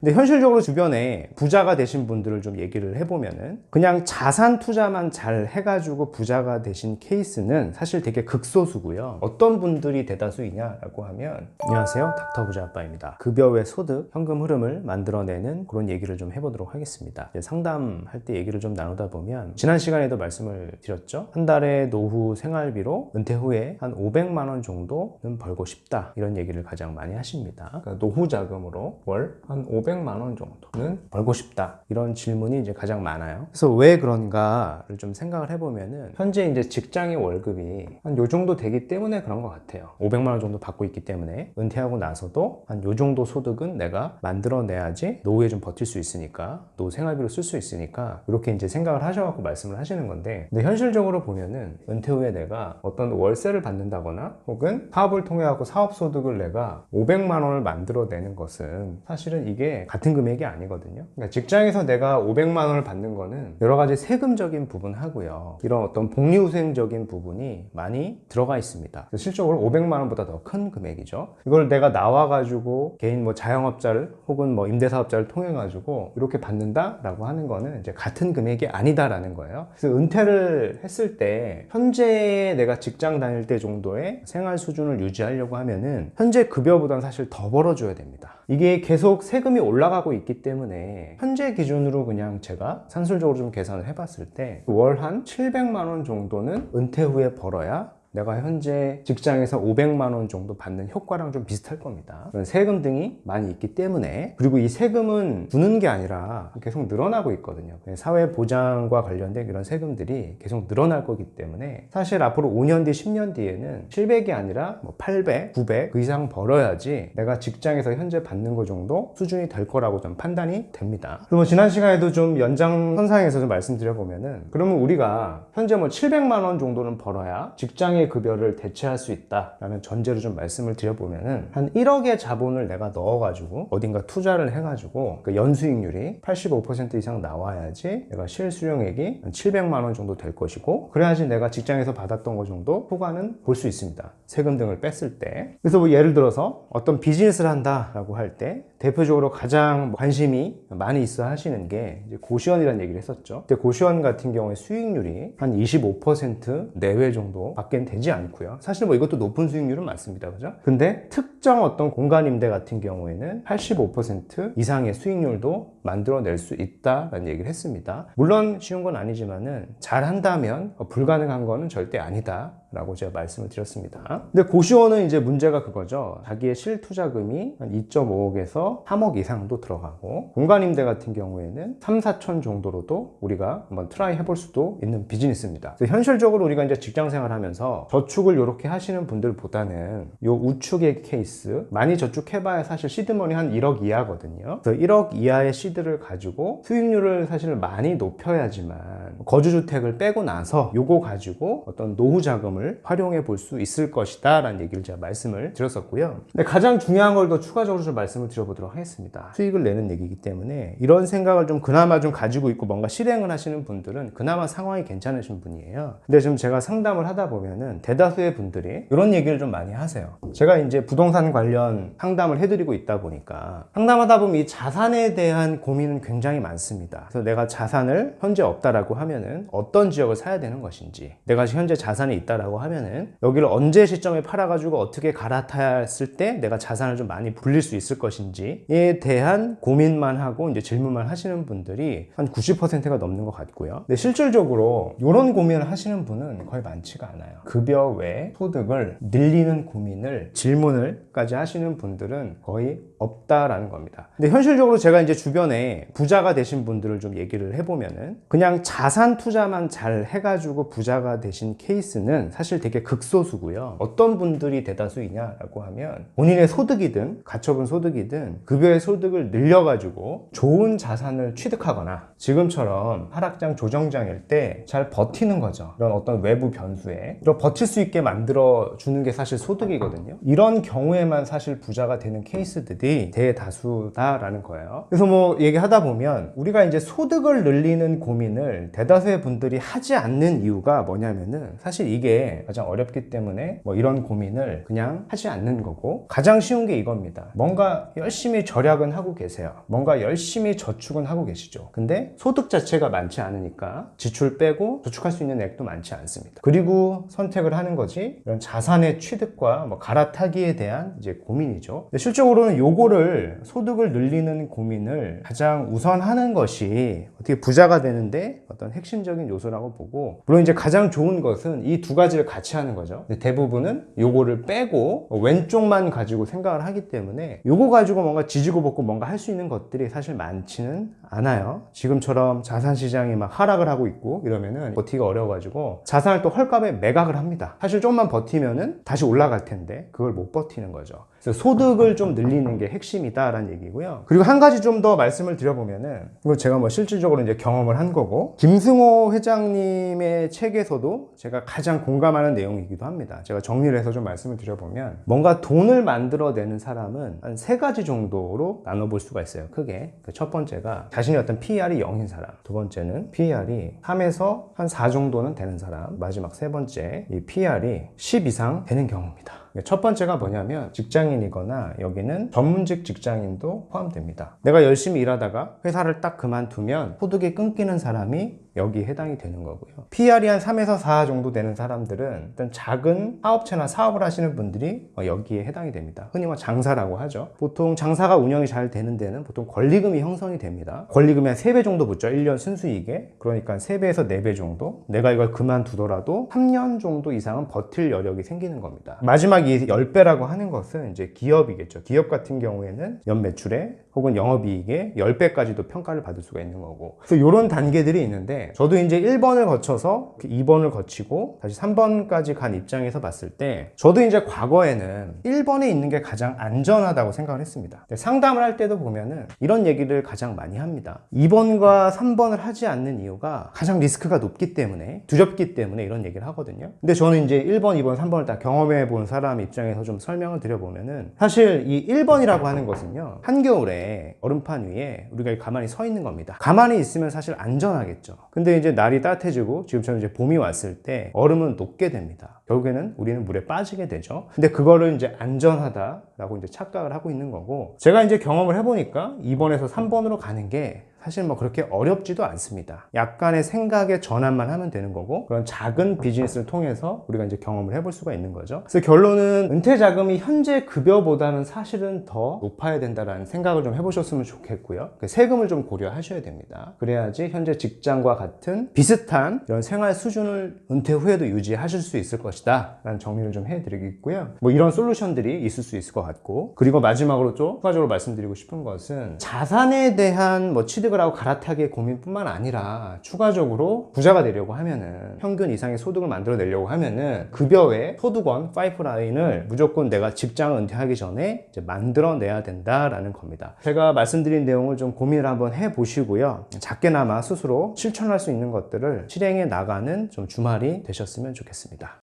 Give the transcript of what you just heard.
근데 현실적으로 주변에 부자가 되신 분들을 좀 얘기를 해보면은 그냥 자산 투자만 잘 해가지고 부자가 되신 케이스는 사실 되게 극소수고요. 어떤 분들이 대다수이냐라고 하면, 안녕하세요, 닥터 부자 아빠입니다. 급여 외 소득, 현금 흐름을 만들어내는 그런 얘기를 좀 해보도록 하겠습니다. 상담할 때 얘기를 좀 나누다 보면 지난 시간에도 말씀을 드렸죠. 한 달에 노후 생활비로 은퇴 후에 한 500만 원 정도는 벌고 싶다, 이런 얘기를 가장 많이 하십니다. 그러니까 노후 자금으로 월 한 500만 원 정도는 벌고 싶다, 이런 질문이 이제 가장 많아요. 그래서 왜 그런가를 좀 생각을 해보면은 현재 이제 직장의 월급이 한 요 정도 되기 때문에 그런 것 같아요. 500만 원 정도 받고 있기 때문에 은퇴하고 나서도 한 요 정도 소득은 내가 만들어내야지 노후에 좀 버틸 수 있으니까, 노후 생활비로 쓸 수 있으니까, 이렇게 이제 생각을 하셔갖고 말씀을 하시는 건데, 근데 현실적으로 보면은 은퇴 후에 내가 어떤 월세를 받는다거나 혹은 사업을 통해 갖고 사업 소득을 내가 500만 원을 만들어내는 것은 사실은 이게 같은 금액이 아니거든요. 그러니까 직장에서 내가 500만 원을 받는 거는 여러 가지 세금적인 부분하고요, 이런 어떤 복리후생적인 부분이 많이 들어가 있습니다. 실적으로 500만 원보다 더 큰 금액이죠. 이걸 내가 나와가지고 개인 뭐 자영업자를 혹은 뭐 임대사업자를 통해 가지고 이렇게 받는다라고 하는 거는 이제 같은 금액이 아니다라는 거예요. 그래서 은퇴를 했을 때 현재 내가 직장 다닐 때 정도의 생활 수준을 유지하려고 하면은 현재 급여보다는 사실 더 벌어줘야 됩니다. 이게 계속 세금이 올라가고 있기 때문에 현재 기준으로 그냥 제가 산술적으로 좀 계산을 해봤을 때 월 한 700만 원 정도는 은퇴 후에 벌어야 내가 현재 직장에서 500만 원 정도 받는 효과랑 좀 비슷할 겁니다. 세금 등이 많이 있기 때문에, 그리고 이 세금은 주는 게 아니라 계속 늘어나고 있거든요. 사회보장과 관련된 이런 세금들이 계속 늘어날 거기 때문에 사실 앞으로 5년 뒤, 10년 뒤에는 700이 아니라 뭐 800, 900 그 이상 벌어야지 내가 직장에서 현재 받는 거 정도 수준이 될 거라고 좀 판단이 됩니다. 그리고 지난 시간에도 좀 연장선상에서 좀 말씀드려보면은, 그러면 우리가 현재 뭐 700만 원 정도는 벌어야 직장에 급여를 대체할 수 있다라는 전제로 좀 말씀을 드려보면은, 한 1억의 자본을 내가 넣어가지고 어딘가 투자를 해가지고 그 연수익률이 85% 이상 나와야지 내가 실수령액이 한 700만 원 정도 될 것이고, 그래야지 내가 직장에서 받았던 거 정도 효과는 볼 수 있습니다. 세금 등을 뺐을 때. 그래서 뭐 예를 들어서 어떤 비즈니스를 한다라고 할 때 대표적으로 가장 관심이 많이 있어 하시는 게 이제 고시원이라는 얘기를 했었죠. 근데 고시원 같은 경우에 수익률이 한 25% 내외 정도 밖엔 되지 않고요. 사실 뭐 이것도 높은 수익률은 맞습니다. 그죠? 근데 특정 어떤 공간 임대 같은 경우에는 85% 이상의 수익률도 만들어낼 수 있다라는 얘기를 했습니다. 물론 쉬운 건 아니지만은 잘 한다면 불가능한 거는 절대 아니다 라고 제가 말씀을 드렸습니다. 근데 고시원은 이제 문제가 그거죠. 자기의 실투자금이 한 2.5억에서 3억 이상도 들어가고, 공간임대 같은 경우에는 3, 4천 정도로도 우리가 한번 트라이 해볼 수도 있는 비즈니스입니다. 그래서 현실적으로 우리가 이제 직장생활 하면서 저축을 이렇게 하시는 분들보다는 요 우측의 케이스, 많이 저축해봐야 사실 시드머니 한 1억 이하거든요. 그래서 1억 이하의 시드를 가지고 수익률을 사실 많이 높여야지만 거주주택을 빼고 나서 요거 가지고 어떤 노후 자금을 활용해 볼 수 있을 것이다 라는 얘기를 제가 말씀을 드렸었고요. 근데 가장 중요한 걸 더 추가적으로 좀 말씀을 드려보도록 하겠습니다. 수익을 내는 얘기이기 때문에 이런 생각을 좀 그나마 좀 가지고 있고 뭔가 실행을 하시는 분들은 그나마 상황이 괜찮으신 분이에요. 근데 지금 제가 상담을 하다 보면은 대다수의 분들이 이런 얘기를 좀 많이 하세요. 제가 이제 부동산 관련 상담을 해드리고 있다 보니까 상담하다 보면 이 자산에 대한 고민은 굉장히 많습니다. 그래서 내가 자산을 현재 없다라고 하면은 어떤 지역을 사야 되는 것인지, 내가 현재 자산이 있다라고 하면은 여기를 언제 시점에 팔아가지고 어떻게 갈아탔을 때 내가 자산을 좀 많이 불릴 수 있을 것인지에 대한 고민만 하고 이제 질문만 하시는 분들이 한 90%가 넘는 것 같고요. 근데 실질적으로 이런 고민을 하시는 분은 거의 많지가 않아요. 급여 외 소득을 늘리는 고민을, 질문을까지 하시는 분들은 거의 없다라는 겁니다. 근데 현실적으로 제가 이제 주변에 부자가 되신 분들을 좀 얘기를 해보면은 그냥 자산 투자만 잘 해가지고 부자가 되신 케이스는 사실 되게 극소수고요. 어떤 분들이 대다수이냐라고 하면 본인의 소득이든 가처분 소득이든 급여의 소득을 늘려가지고 좋은 자산을 취득하거나 지금처럼 하락장 조정장일 때 잘 버티는 거죠. 이런 어떤 외부 변수에 이런 버틸 수 있게 만들어 주는 게 사실 소득이거든요. 이런 경우에만 사실 부자가 되는 케이스들이 대다수다라는 거예요. 그래서 뭐 얘기하다 보면 우리가 이제 소득을 늘리는 고민을 대다수의 분들이 하지 않는 이유가 뭐냐면은 사실 이게 게 가장 어렵기 때문에 뭐 이런 고민을 그냥 하지 않는 거고, 가장 쉬운 게 이겁니다. 뭔가 열심히 절약은 하고 계세요. 뭔가 열심히 저축은 하고 계시죠. 근데 소득 자체가 많지 않으니까 지출 빼고 저축할 수 있는 액도 많지 않습니다. 그리고 선택을 하는 거지, 이런 자산의 취득과 뭐 갈아타기에 대한 이제 고민이죠. 근데 실적으로는 요거를, 소득을 늘리는 고민을 가장 우선하는 것이 어떻게 부자가 되는데 어떤 핵심적인 요소라고 보고, 물론 이제 가장 좋은 것은 이 두 가지를 같이 하는 거죠. 근데 대부분은 요거를 빼고 왼쪽만 가지고 생각을 하기 때문에 요거 가지고 뭔가 지지고 볶고 뭔가 할 수 있는 것들이 사실 많지는 않아요. 지금처럼 자산시장이 막 하락을 하고 있고 이러면은 버티기가 어려워가지고 자산을 또 헐값에 매각을 합니다. 사실 좀만 버티면은 다시 올라갈 텐데 그걸 못 버티는 거죠. 그래서 소득을 좀 늘리는 게 핵심이다라는 얘기고요. 그리고 한 가지 좀 더 말씀을 드려보면은, 이거 제가 뭐 실질적으로 이제 경험을 한 거고, 김승호 회장님의 책에서도 제가 가장 공감하는 내용이기도 합니다. 제가 정리를 해서 좀 말씀을 드려보면, 뭔가 돈을 만들어내는 사람은 한 3가지 정도로 나눠볼 수가 있어요. 크게. 그 첫 번째가 자신이 어떤 PER이 0인 사람, 두 번째는 PER이 3에서 한 4 정도는 되는 사람, 마지막 세 번째 이 PER이 10 이상 되는 경우입니다. 첫 번째가 뭐냐면 직장인이거나 여기는 전문직 직장인도 포함됩니다. 내가 열심히 일하다가 회사를 딱 그만두면 소득이 끊기는 사람이 여기에 해당이 되는 거고요. PER이 한 3에서 4 정도 되는 사람들은 일단 작은 사업체나 사업을 하시는 분들이 여기에 해당이 됩니다. 흔히 장사라고 하죠. 보통 장사가 운영이 잘 되는 데는 보통 권리금이 형성이 됩니다. 권리금이 한 3배 정도 붙죠. 1년 순수이익에. 그러니까 3배에서 4배 정도. 내가 이걸 그만두더라도 3년 정도 이상은 버틸 여력이 생기는 겁니다. 마지막 이 10배라고 하는 것은 이제 기업이겠죠. 기업 같은 경우에는 연 매출에 혹은 영업이익에 10배까지도 평가를 받을 수가 있는 거고. 그래서 이런 단계들이 있는데, 저도 이제 1번을 거쳐서 2번을 거치고 다시 3번까지 간 입장에서 봤을 때, 저도 이제 과거에는 1번에 있는 게 가장 안전하다고 생각을 했습니다. 상담을 할 때도 보면은 이런 얘기를 가장 많이 합니다. 2번과 3번을 하지 않는 이유가 가장 리스크가 높기 때문에, 두렵기 때문에 이런 얘기를 하거든요. 근데 저는 이제 1번, 2번, 3번을 다 경험해 본 사람 입장에서 좀 설명을 드려보면은, 사실 이 1번이라고 하는 것은요, 한겨울에 얼음판 위에 우리가 가만히 서 있는 겁니다. 가만히 있으면 사실 안전하겠죠. 근데 이제 날이 따뜻해지고 지금처럼 이제 봄이 왔을 때 얼음은 녹게 됩니다. 결국에는 우리는 물에 빠지게 되죠. 근데 그거를 이제 안전하다라고 이제 착각을 하고 있는 거고, 제가 이제 경험을 해보니까 2번에서 3번으로 가는 게 사실 뭐 그렇게 어렵지도 않습니다. 약간의 생각의 전환만 하면 되는 거고, 그런 작은 비즈니스를 통해서 우리가 이제 경험을 해볼 수가 있는 거죠. 그래서 결론은 은퇴 자금이 현재 급여보다는 사실은 더 높아야 된다라는 생각을 좀 해보셨으면 좋겠고요. 세금을 좀 고려하셔야 됩니다. 그래야지 현재 직장과 같은 비슷한 이런 생활 수준을 은퇴 후에도 유지하실 수 있을 것이다 라는 정리를 좀 해드리겠고요. 뭐 이런 솔루션들이 있을 수 있을 것 같고, 그리고 마지막으로 좀 추가적으로 말씀드리고 싶은 것은, 자산에 대한 뭐 취득을 하고 갈아타기의 고민뿐만 아니라 추가적으로 부자가 되려고 하면은, 평균 이상의 소득을 만들어내려고 하면은 급여의 소득원 5라인을 무조건 내가 직장을 은퇴하기 전에 이제 만들어내야 된다라는 겁니다. 제가 말씀드린 내용을 좀 고민을 한번 해보시고요. 작게나마 스스로 실천할 수 있는 것들을 실행해 나가는 좀 주말이 되셨으면 좋겠습니다.